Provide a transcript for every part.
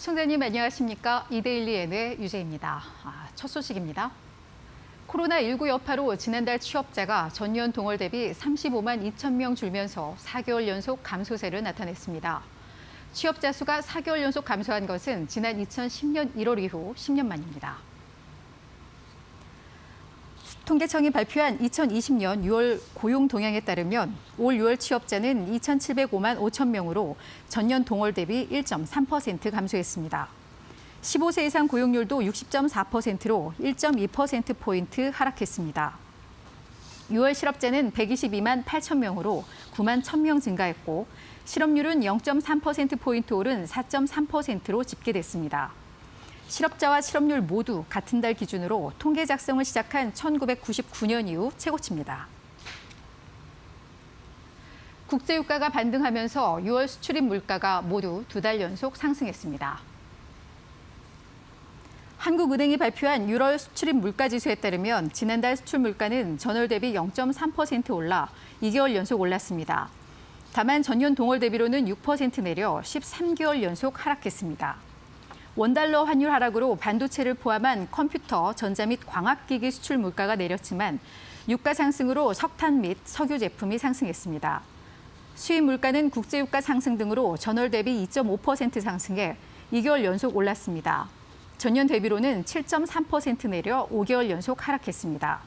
시청자님 안녕하십니까? 이데일리N의 유재입니다. 첫 소식입니다. 코로나19 여파로 지난달 취업자가 전년 동월 대비 35만 2천 명 줄면서 4개월 연속 감소세를 나타냈습니다. 취업자 수가 4개월 연속 감소한 것은 지난 2010년 1월 이후 10년 만입니다. 통계청이 발표한 2020년 6월 고용 동향에 따르면 올 6월 취업자는 2,705만 5천 명으로 전년 동월 대비 1.3% 감소했습니다. 15세 이상 고용률도 60.4%로 1.2%포인트 하락했습니다. 6월 실업자는 122만 8천 명으로 9만 1천 명 증가했고 실업률은 0.3%포인트 오른 4.3%로 집계됐습니다. 실업자와 실업률 모두 같은 달 기준으로 통계 작성을 시작한 1999년 이후 최고치입니다. 국제유가가 반등하면서 6월 수출입 물가가 모두 2달 연속 상승했습니다. 한국은행이 발표한 6월 수출입 물가지수에 따르면 지난달 수출 물가는 전월 대비 0.3% 올라 2개월 연속 올랐습니다. 다만 전년 동월 대비로는 6% 내려 13개월 연속 하락했습니다. 원달러 환율 하락으로 반도체를 포함한 컴퓨터, 전자 및 광학기기 수출 물가가 내렸지만 유가 상승으로 석탄 및 석유 제품이 상승했습니다. 수입 물가는 국제유가 상승 등으로 전월 대비 2.5% 상승해 2개월 연속 올랐습니다. 전년 대비로는 7.3% 내려 5개월 연속 하락했습니다.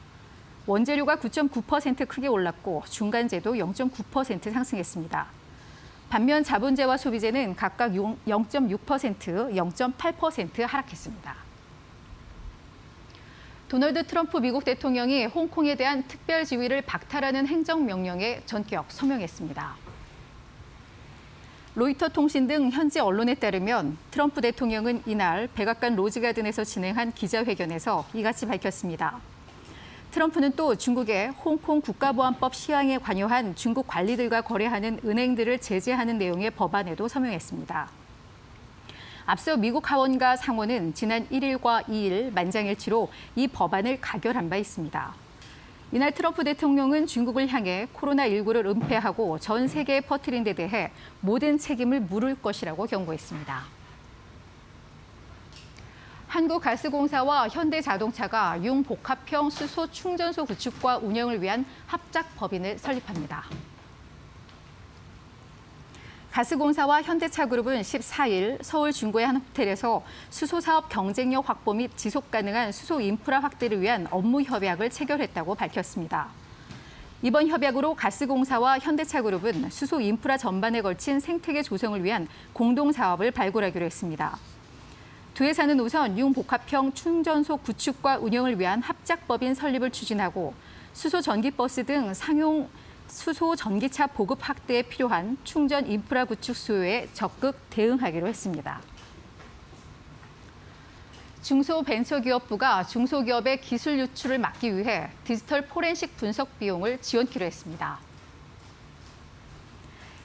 원재료가 9.9% 크게 올랐고 중간재도 0.9% 상승했습니다. 반면 자본재와 소비재는 각각 0.6%, 0.8% 하락했습니다. 도널드 트럼프 미국 대통령이 홍콩에 대한 특별 지위를 박탈하는 행정명령에 전격 서명했습니다. 로이터 통신 등 현지 언론에 따르면 트럼프 대통령은 이날 백악관 로즈가든에서 진행한 기자회견에서 이같이 밝혔습니다. 트럼프는 또 중국의 홍콩 국가보안법 시행에 관여한 중국 관리들과 거래하는 은행들을 제재하는 내용의 법안에도 서명했습니다. 앞서 미국 하원과 상원은 지난 1일과 2일 만장일치로 이 법안을 가결한 바 있습니다. 이날 트럼프 대통령은 중국을 향해 코로나19를 은폐하고 전 세계에 퍼뜨린 데 대해 모든 책임을 물을 것이라고 경고했습니다. 한국가스공사와 현대자동차가 융복합형 수소 충전소 구축과 운영을 위한 합작법인을 설립합니다. 가스공사와 현대차그룹은 14일 서울 중구의 한 호텔에서 수소사업 경쟁력 확보 및 지속 가능한 수소 인프라 확대를 위한 업무 협약을 체결했다고 밝혔습니다. 이번 협약으로 가스공사와 현대차그룹은 수소 인프라 전반에 걸친 생태계 조성을 위한 공동사업을 발굴하기로 했습니다. 두 회사는 우선 융복합형 충전소 구축과 운영을 위한 합작법인 설립을 추진하고 수소 전기버스 등 상용 수소 전기차 보급 확대에 필요한 충전 인프라 구축 수요에 적극 대응하기로 했습니다. 중소벤처기업부가 중소기업의 기술 유출을 막기 위해 디지털 포렌식 분석 비용을 지원키로 했습니다.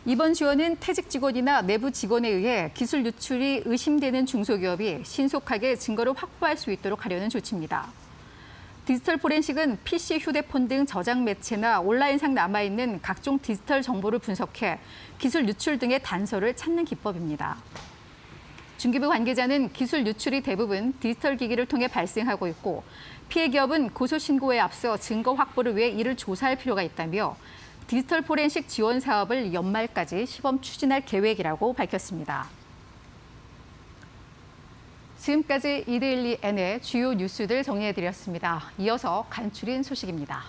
이번 지원은 퇴직 직원이나 내부 직원에 의해 기술 유출이 의심되는 중소기업이 신속하게 증거를 확보할 수 있도록 하려는 조치입니다. 디지털 포렌식은 PC, 휴대폰 등 저장 매체나 온라인상 남아있는 각종 디지털 정보를 분석해 기술 유출 등의 단서를 찾는 기법입니다. 중기부 관계자는 기술 유출이 대부분 디지털 기기를 통해 발생하고 있고 피해 기업은 고소 신고에 앞서 증거 확보를 위해 이를 조사할 필요가 있다며 디지털 포렌식 지원 사업을 연말까지 시범 추진할 계획이라고 밝혔습니다. 지금까지 이데일리N의 주요 뉴스들 정리해드렸습니다. 이어서 간추린 소식입니다.